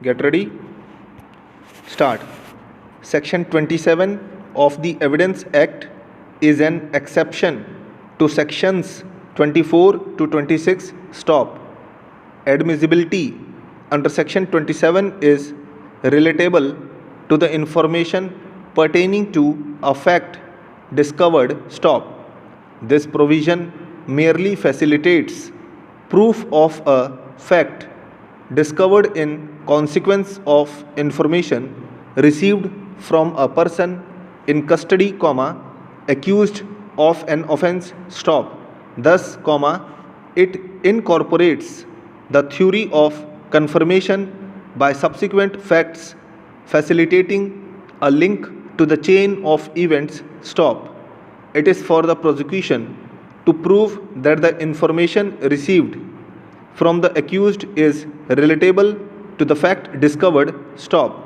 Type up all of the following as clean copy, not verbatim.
Get ready. Start. Section 27 of the Evidence Act is an exception to sections 24 to 26. Stop. Admissibility under section 27 is relatable to the information pertaining to a fact discovered. Stop. This provision merely facilitates proof of a fact discovered in consequence of information received from a person in custody, accused of an offense. Stop. Thus, it incorporates the theory of confirmation by subsequent facts, facilitating a link to the chain of events. Stop. It is for the prosecution to prove that the information received from the accused is relatable to the fact discovered. Stop.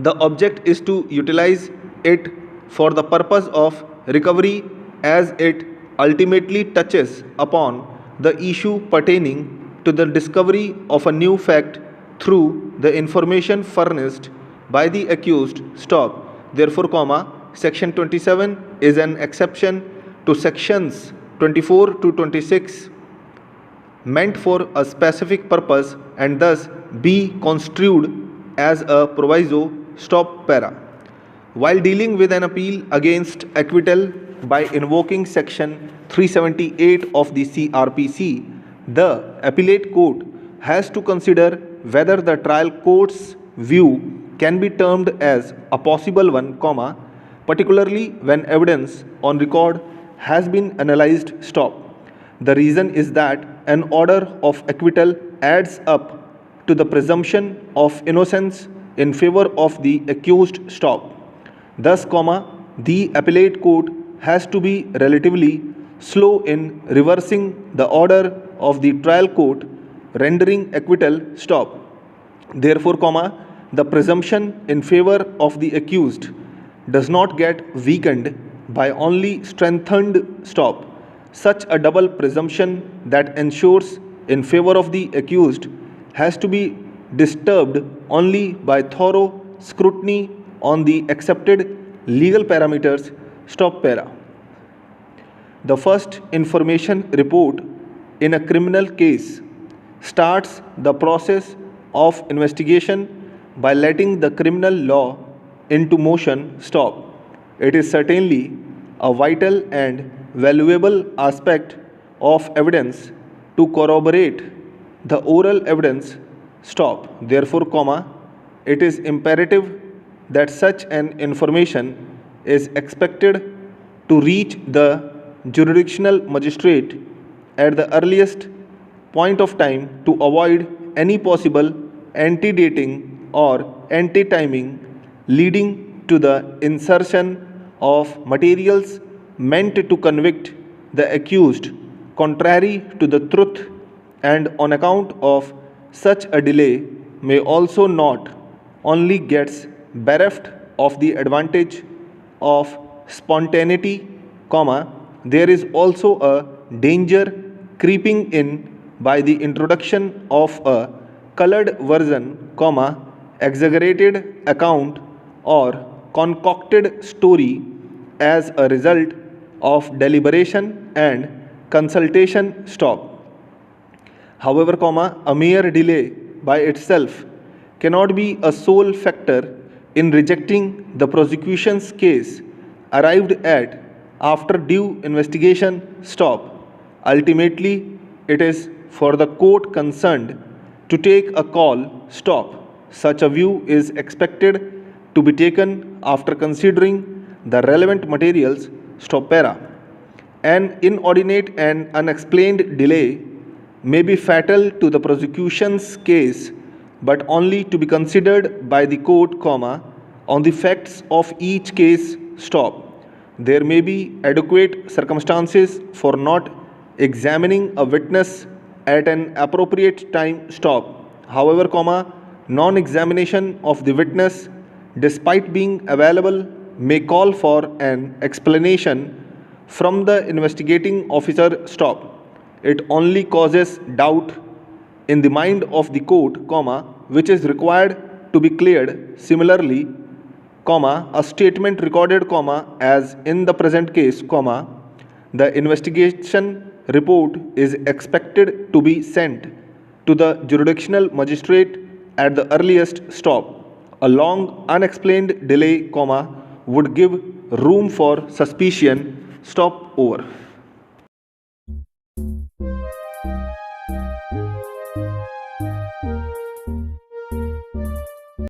The object is to utilize it for the purpose of recovery as it ultimately touches upon the issue pertaining to the discovery of a new fact through the information furnished by the accused. Stop. Therefore, section 27 is an exception to sections 24 to 26 meant for a specific purpose and thus be construed as a proviso. Stop para. While dealing with an appeal against acquittal by invoking section 378 of the CRPC, the appellate court has to consider whether the trial court's view can be termed as a possible one, particularly when evidence on record has been analyzed. Stop. The reason is that an order of acquittal adds up to the presumption of innocence in favor of the accused. Stop. Thus, the appellate court has to be relatively slow in reversing the order of the trial court rendering acquittal. Stop. Therefore, the presumption in favor of the accused does not get weakened by only strengthened. Stop. Such a double presumption that ensures in favor of the accused has to be disturbed only by thorough scrutiny on the accepted legal parameters. Stop para. The first information report in a criminal case starts the process of investigation by letting the criminal law into motion. Stop. It is certainly a vital and valuable aspect of evidence to corroborate the oral evidence. Stop. Therefore, it is imperative that such an information is expected to reach the jurisdictional magistrate at the earliest point of time to avoid any possible antedating or anti-timing leading to the insertion of materials meant to convict the accused contrary to the truth, and on account of such a delay may also not only gets bereft of the advantage of spontaneity, there is also a danger creeping in by the introduction of a colored version, exaggerated account or concocted story as a result of deliberation and consultation. Stop. However, a mere delay by itself cannot be a sole factor in rejecting the prosecution's case arrived at after due investigation. Stop. Ultimately, it is for the court concerned to take a call. Stop. Such a view is expected to be taken after considering the relevant materials. Stop para. An inordinate and unexplained delay may be fatal to the prosecution's case, but only to be considered by the court, on the facts of each case. Stop. There may be adequate circumstances for not examining a witness at an appropriate time. Stop. However, non-examination of the witness, despite being available, may call for an explanation from the investigating officer. Stop. It only causes doubt in the mind of the court, which is required to be cleared. Similarly, comma, a statement recorded, comma, as in the present case, comma, the investigation report is expected to be sent to the jurisdictional magistrate at the earliest stop. A long unexplained delay, comma, would give room for suspicion. Stop over.